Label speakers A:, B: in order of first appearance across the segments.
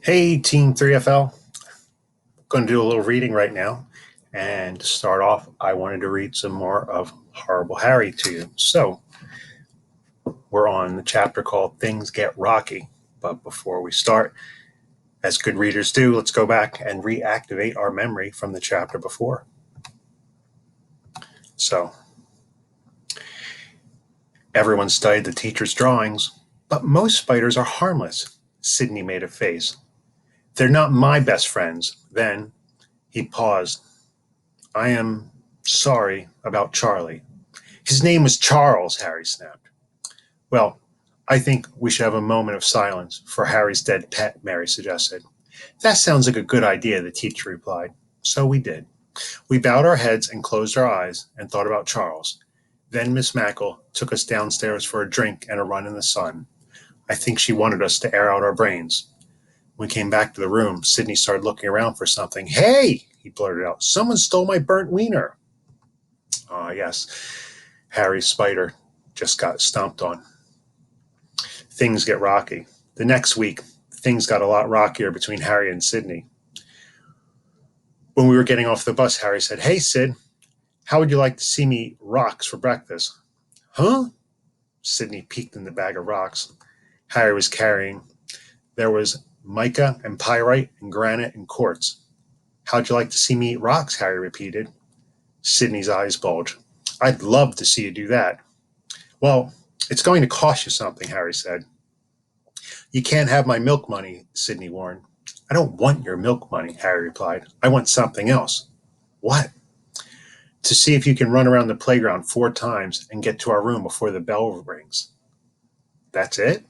A: Hey, Team 3FL. Going to do a little reading right now. And to start off, I wanted to read some more of Horrible Harry to you. So, we're on the chapter called Things Get Rocky. But before we start, as good readers do, let's go back and reactivate our memory from the chapter before. So, everyone studied the teacher's drawings, but most spiders are harmless. Sydney made a face. They're not my best friends. Then he paused. I am sorry about Charlie. His name was Charles, Harry snapped. Well, I think we should have a moment of silence for Harry's dead pet, Mary suggested. That sounds like a good idea, the teacher replied. So we did. We bowed our heads and closed our eyes and thought about Charles. Then Miss Mackle took us downstairs for a drink and a run in the sun. I think she wanted us to air out our brains. When we came back to the room, Sidney started looking around for something. Hey, he blurted out, someone stole my burnt wiener. Ah, yes, Harry's spider just got stomped on. Things get rocky. The next week, things got a lot rockier between Harry and Sidney. When we were getting off the bus, Harry said, Hey, Sid, how would you like to see me eat rocks for breakfast? Huh? Sidney peeked in the bag of rocks Harry was carrying. There was mica and pyrite and granite and quartz. How'd you like to see me eat rocks? Harry repeated. Sidney's eyes bulged. I'd love to see you do that. Well, it's going to cost you something, Harry said. You can't have my milk money, Sidney warned. I don't want your milk money, Harry replied. I want something else. What? To see if you can run around the playground 4 times and get to our room before the bell rings. That's it?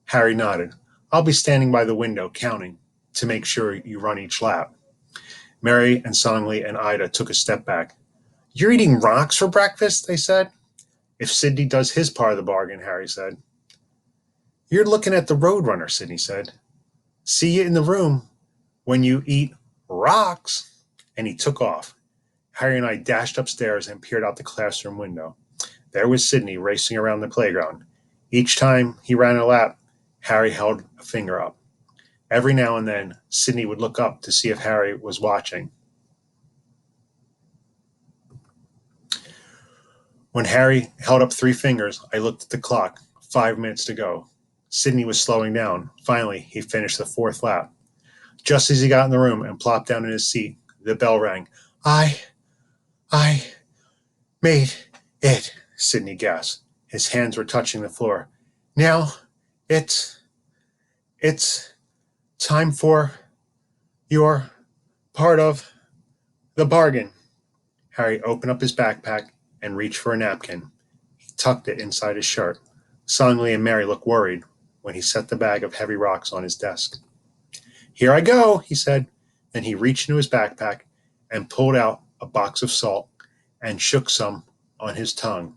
A: Harry nodded. I'll be standing by the window counting to make sure you run each lap. Mary and Songley and Ida took a step back. You're eating rocks for breakfast, they said. If Sidney does his part of the bargain, Harry said. You're looking at the Roadrunner, Sidney said. See you in the room when you eat rocks. And he took off. Harry and I dashed upstairs and peered out the classroom window. There was Sidney racing around the playground. Each time he ran a lap, Harry held a finger up. Every now and then, Sidney would look up to see if Harry was watching. When Harry held up 3 fingers, I looked at the clock. 5 minutes to go. Sidney was slowing down. Finally, he finished the 4th lap. Just as he got in the room and plopped down in his seat, the bell rang. I made it, Sidney gasped. His hands were touching the floor. Now, it's time for your part of the bargain. Harry opened up his backpack and reached for a napkin. He tucked it inside his shirt. Songley and Mary looked worried when he set the bag of heavy rocks on his desk. Here I go, he said. Then he reached into his backpack and pulled out a box of salt and shook some on his tongue.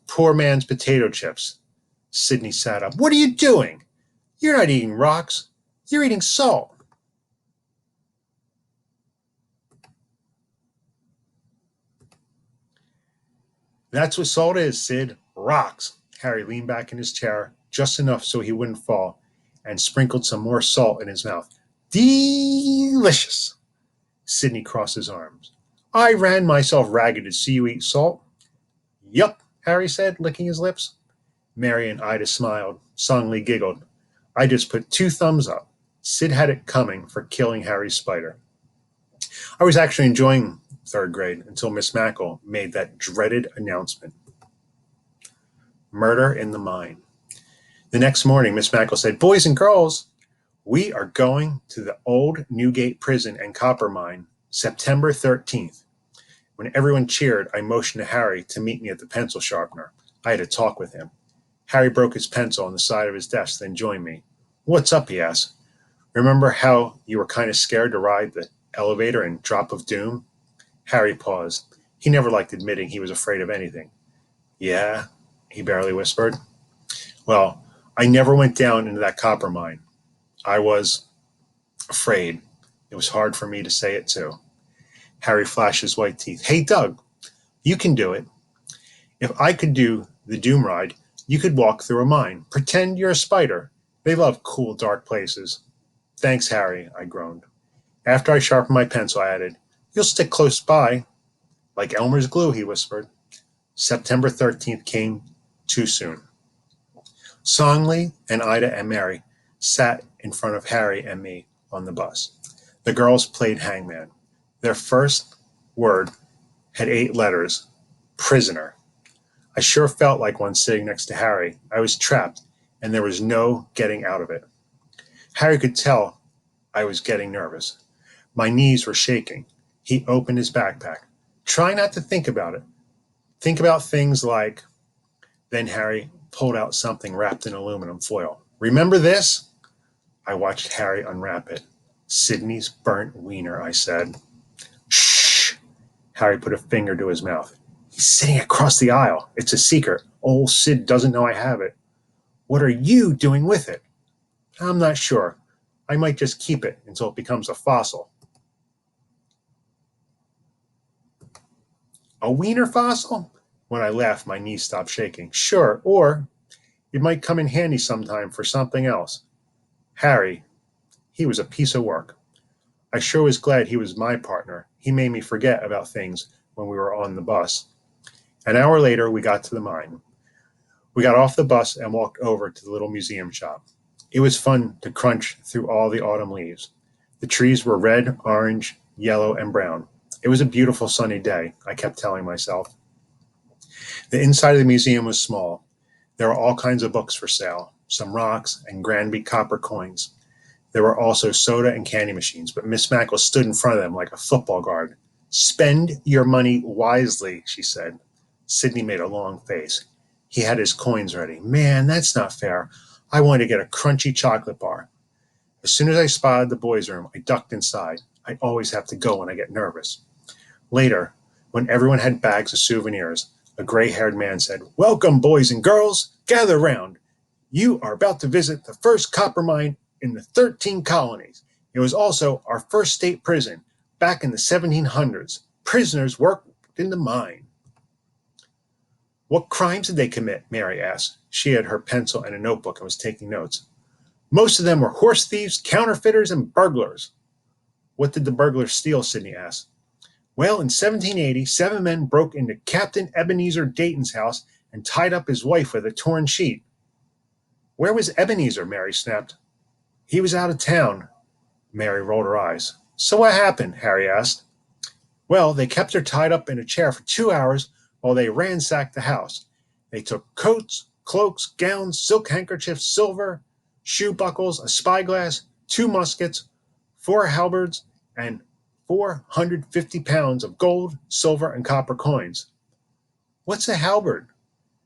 A: Poor man's potato chips. Sidney sat up. What are you doing? You're not eating rocks. You're eating salt. That's what salt is, Sid. Rocks. Harry leaned back in his chair just enough so he wouldn't fall and sprinkled some more salt in his mouth. Delicious. Sidney crossed his arms. I ran myself ragged to see you eat salt. Yup, Harry said, licking his lips. Mary and Ida smiled. Songley giggled. I just put 2 thumbs up. Sid had it coming for killing Harry's spider. I was actually enjoying 3rd grade until Miss Mackle made that dreaded announcement. Murder in the mine. The next morning, Miss Mackle said, Boys and girls, we are going to the old Newgate prison and copper mine, September 13th. When everyone cheered, I motioned to Harry to meet me at the pencil sharpener. I had a talk with him. Harry broke his pencil on the side of his desk, then joined me. What's up, he asked. Remember how you were kind of scared to ride the elevator in Drop of Doom? Harry paused. He never liked admitting he was afraid of anything. Yeah, he barely whispered. Well, I never went down into that copper mine. I was afraid. It was hard for me to say it, too. Harry flashed his white teeth. Hey, Doug, you can do it. If I could do the Doom ride, you could walk through a mine. Pretend you're a spider They love cool, dark places. Thanks, Harry, I groaned. After I sharpened my pencil, I added, You'll stick close by. Like Elmer's glue, he whispered. September 13th came too soon. Songley and Ida and Mary sat in front of Harry and me on the bus. The girls played hangman. Their first word had 8 letters, prisoner. I sure felt like one sitting next to Harry. I was trapped, and there was no getting out of it. Harry could tell I was getting nervous. My knees were shaking. He opened his backpack. Try not to think about it. Think about things like. Then Harry pulled out something wrapped in aluminum foil. Remember this? I watched Harry unwrap it. Sydney's burnt wiener, I said. Shh! Harry put a finger to his mouth. He's sitting across the aisle. It's a secret. Old Sid doesn't know I have it. What are you doing with it? I'm not sure. I might just keep it until it becomes a fossil. A wiener fossil? When I laughed, my knees stopped shaking. Sure, or it might come in handy sometime for something else. Harry, he was a piece of work. I sure was glad he was my partner. He made me forget about things when we were on the bus. An hour later, we got to the mine. We got off the bus and walked over to the little museum shop. It was fun to crunch through all the autumn leaves. The trees were red, orange, yellow, and brown. It was a beautiful sunny day, I kept telling myself. The inside of the museum was small. There were all kinds of books for sale, some rocks and Granby copper coins. There were also soda and candy machines, but Miss Mackle stood in front of them like a football guard. Spend your money wisely, she said. Sidney made a long face. He had his coins ready. Man, that's not fair. I wanted to get a crunchy chocolate bar. As soon as I spotted the boys' room, I ducked inside. I always have to go when I get nervous. Later, when everyone had bags of souvenirs, a gray-haired man said, Welcome, boys and girls. Gather round. You are about to visit the first copper mine in the 13 colonies. It was also our first state prison back in the 1700s. Prisoners worked in the mine. What crimes did they commit? Mary asked. She had her pencil and a notebook and was taking notes. Most of them were horse thieves, counterfeiters, and burglars. What did the burglars steal? Sidney asked. Well, in 1780, 7 men broke into Captain Ebenezer Dayton's house and tied up his wife with a torn sheet. Where was Ebenezer? Mary snapped. He was out of town. Mary rolled her eyes. So what happened? Harry asked. Well, they kept her tied up in a chair for 2 hours while they ransacked the house. They took coats, cloaks, gowns, silk handkerchiefs, silver, shoe buckles, a spyglass, 2 muskets, 4 halberds, and 450 pounds of gold, silver, and copper coins. What's a halberd?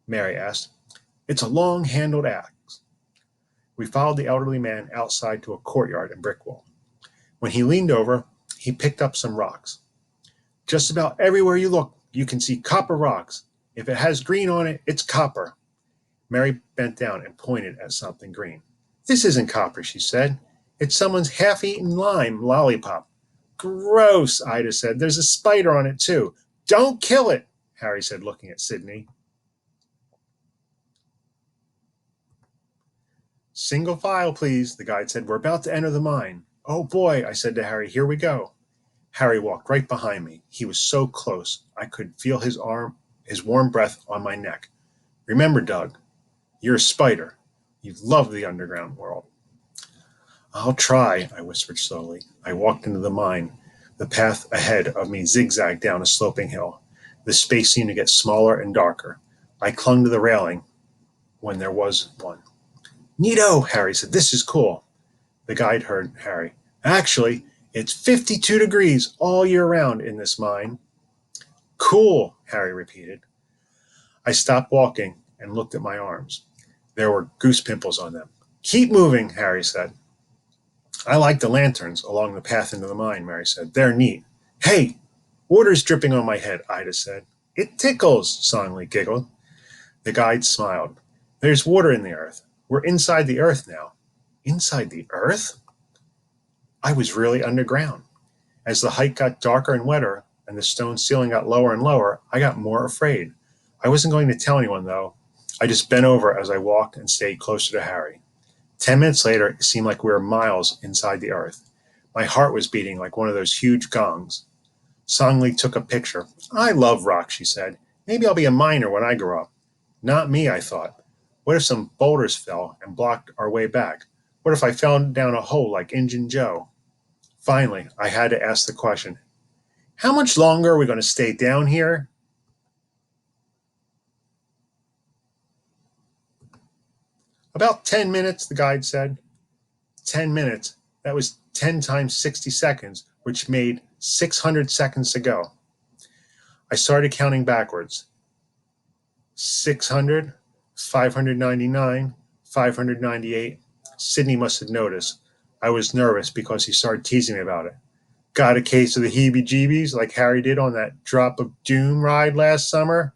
A: Mary asked. It's a long-handled axe. We followed the elderly man outside to a courtyard and brick wall. When he leaned over, he picked up some rocks. Just about everywhere you look, you can see copper rocks. If it has green on it, it's copper. Mary bent down and pointed at something green. This isn't copper, she said. It's someone's half-eaten lime lollipop. Gross, Ida said. There's a spider on it, too. Don't kill it, Harry said, looking at Sidney. Single file, please, the guide said. We're about to enter the mine. Oh, boy, I said to Harry. Here we go. Harry walked right behind me. He was so close. I could feel his warm breath on my neck. Remember, Doug, you're a spider. You love the underground world. I'll try, I whispered slowly. I walked into the mine. The path ahead of me zigzagged down a sloping hill. The space seemed to get smaller and darker. I clung to the railing when there was one. Neato, Harry said. This is cool. The guide heard Harry. Actually, it's 52 degrees all year round in this mine. Cool, Harry repeated. I stopped walking and looked at my arms. There were goose pimples on them. Keep moving, Harry said. I like the lanterns along the path into the mine, Mary said. They're neat. Hey, water's dripping on my head, Ida said. It tickles, Songley giggled. The guide smiled. There's water in the earth. We're inside the earth now. Inside the earth? I was really underground. As the height got darker and wetter, and the stone ceiling got lower and lower, I got more afraid. I wasn't going to tell anyone, though. I just bent over as I walked and stayed closer to Harry. 10 minutes later, it seemed like we were miles inside the earth. My heart was beating like one of those huge gongs. Song took a picture. I love rock, she said. Maybe I'll be a miner when I grow up. Not me, I thought. What if some boulders fell and blocked our way back? What if I fell down a hole like Injun Joe? Finally, I had to ask the question, how much longer are we going to stay down here? About 10 minutes, the guide said. 10 minutes. That was 10 times 60 seconds, which made 600 seconds to go. I started counting backwards. 600, 599, 598. Sydney must have noticed. I was nervous because he started teasing me about it. Got a case of the heebie-jeebies like Harry did on that Drop of Doom ride last summer?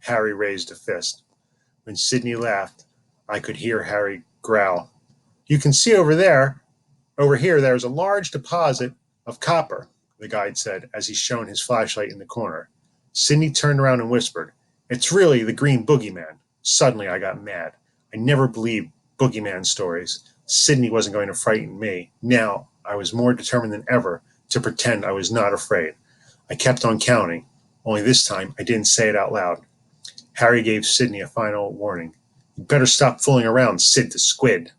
A: Harry raised a fist. When Sydney laughed, I could hear Harry growl. You can see over here, there's a large deposit of copper, the guide said as he shone his flashlight in the corner. Sydney turned around and whispered, It's really the green boogeyman. Suddenly I got mad. I never believed boogeyman stories. Sydney wasn't going to frighten me. Now I was more determined than ever to pretend I was not afraid. I kept on counting, only this time I didn't say it out loud. Harry gave Sydney a final warning. You better stop fooling around, Sid the Squid.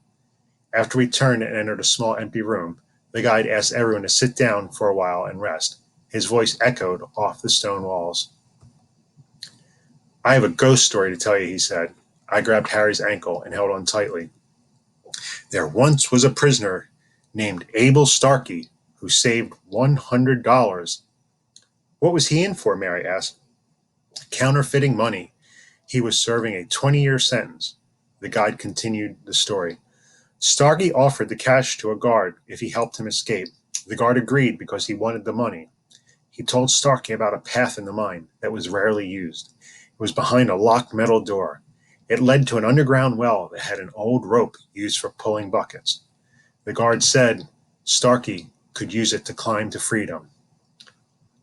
A: After we turned and entered a small empty room, the guide asked everyone to sit down for a while and rest. His voice echoed off the stone walls. I have a ghost story to tell you, he said. I grabbed Harry's ankle and held on tightly. There once was a prisoner named Abel Starkey who saved $100. What was he in for? Mary asked. Counterfeiting money. He was serving a 20-year sentence. The guide continued the story. Starkey offered the cash to a guard if he helped him escape. The guard agreed because he wanted the money. He told Starkey about a path in the mine that was rarely used. It was behind a locked metal door. It led to an underground well that had an old rope used for pulling buckets. The guard said Starkey could use it to climb to freedom.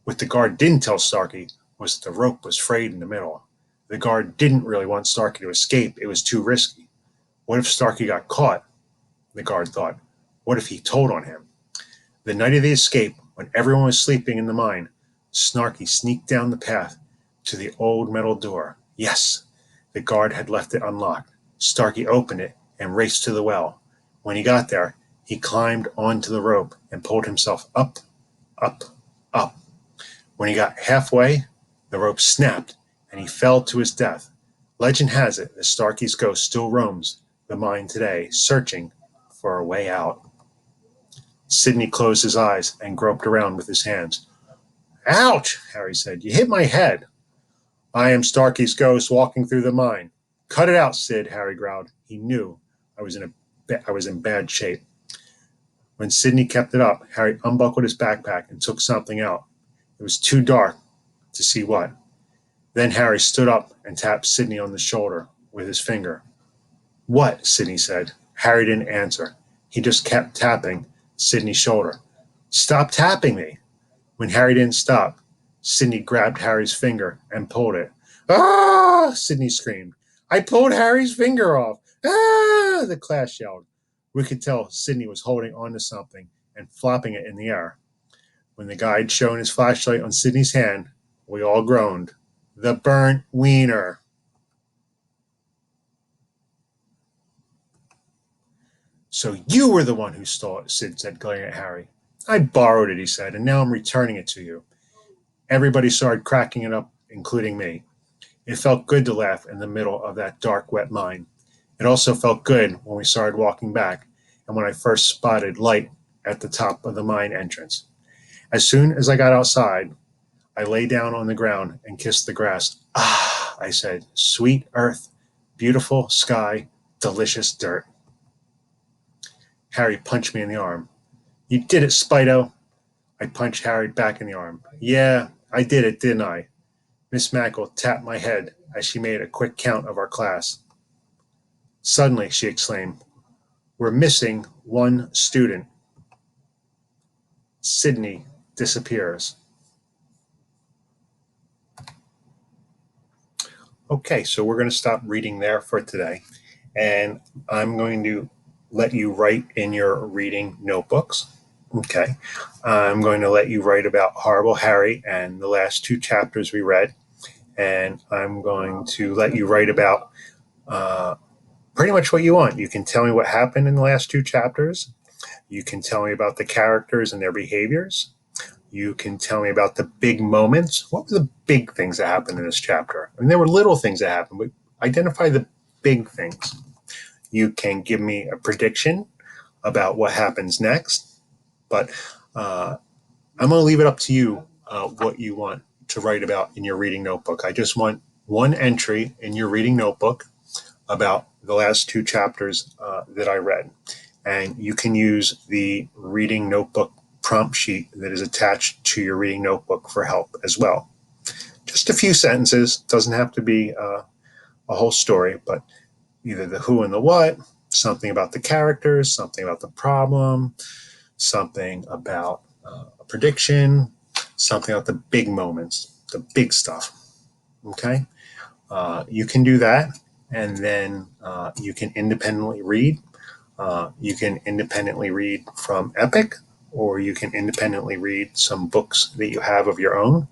A: What the guard didn't tell Starkey was that the rope was frayed in the middle. The guard didn't really want Starkey to escape. It was too risky. What if Starkey got caught? The guard thought. What if he told on him? The night of the escape, when everyone was sleeping in the mine, Starkey sneaked down the path to the old metal door. Yes, the guard had left it unlocked. Starkey opened it and raced to the well. When he got there, he climbed onto the rope and pulled himself up, up, up. When he got halfway, the rope snapped and he fell to his death. Legend has it that Starkey's ghost still roams the mine today, searching for a way out. Sydney closed his eyes and groped around with his hands. Ouch, Harry said. You hit my head. I am Starkey's ghost walking through the mine. Cut it out, Sid, Harry growled. He knew I was in bad shape. When Sydney kept it up, Harry unbuckled his backpack and took something out. It was too dark to see what. Then Harry stood up and tapped Sydney on the shoulder with his finger. What? Sydney said. Harry didn't answer. He just kept tapping Sydney's shoulder. Stop tapping me. When Harry didn't stop, Sydney grabbed Harry's finger and pulled it. Ah! Sydney screamed. I pulled Harry's finger off. Ah! The class yelled. We could tell Sydney was holding onto something and flopping it in the air. When the guide shone his flashlight on Sydney's hand, we all groaned. The burnt wiener. So you were the one who stole it, Sid said, glaring at Harry. I borrowed it, he said, and now I'm returning it to you. Everybody started cracking it up, including me. It felt good to laugh in the middle of that dark, wet mine. It also felt good when we started walking back and when I first spotted light at the top of the mine entrance. As soon as I got outside, I lay down on the ground and kissed the grass. Ah, I said, sweet earth, beautiful sky, delicious dirt. Harry punched me in the arm. You did it, Spito. I punched Harry back in the arm. Yeah, I did it, didn't I? Miss Mackle tapped my head as she made a quick count of our class. Suddenly, she exclaimed, we're missing one student. Sydney disappears. Okay, so we're going to stop reading there for today. And I'm going to let you write in your reading notebooks. Okay. I'm going to let you write about Horrible Harry and the last two chapters we read. And I'm going to let you write about pretty much what you want. You can tell me what happened in the last two chapters. You can tell me about the characters and their behaviors. You can tell me about the big moments. What were the big things that happened in this chapter? I mean, there were little things that happened, but identify the big things. You can give me a prediction about what happens next, but I'm going to leave it up to you what you want to write about in your reading notebook. I just want one entry in your reading notebook about the last two chapters that I read. And you can use the reading notebook prompt sheet that is attached to your reading notebook for help as well. Just a few sentences, doesn't have to be a whole story, but either the who and the what, something about the characters, something about the problem, something about a prediction, something about the big moments, the big stuff. Okay? You can do that, and then you can independently read. You can independently read from Epic, or you can independently read some books that you have of your own.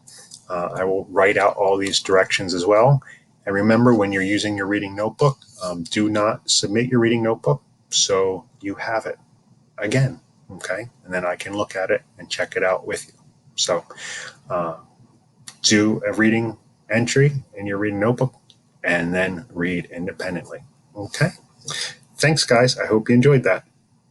A: I will write out all these directions as well. And remember, when you're using your reading notebook, do not submit your reading notebook so you have it again. Okay? And then I can look at it and check it out with you. So do a reading entry in your reading notebook and then read independently. Okay? Thanks, guys. I hope you enjoyed that.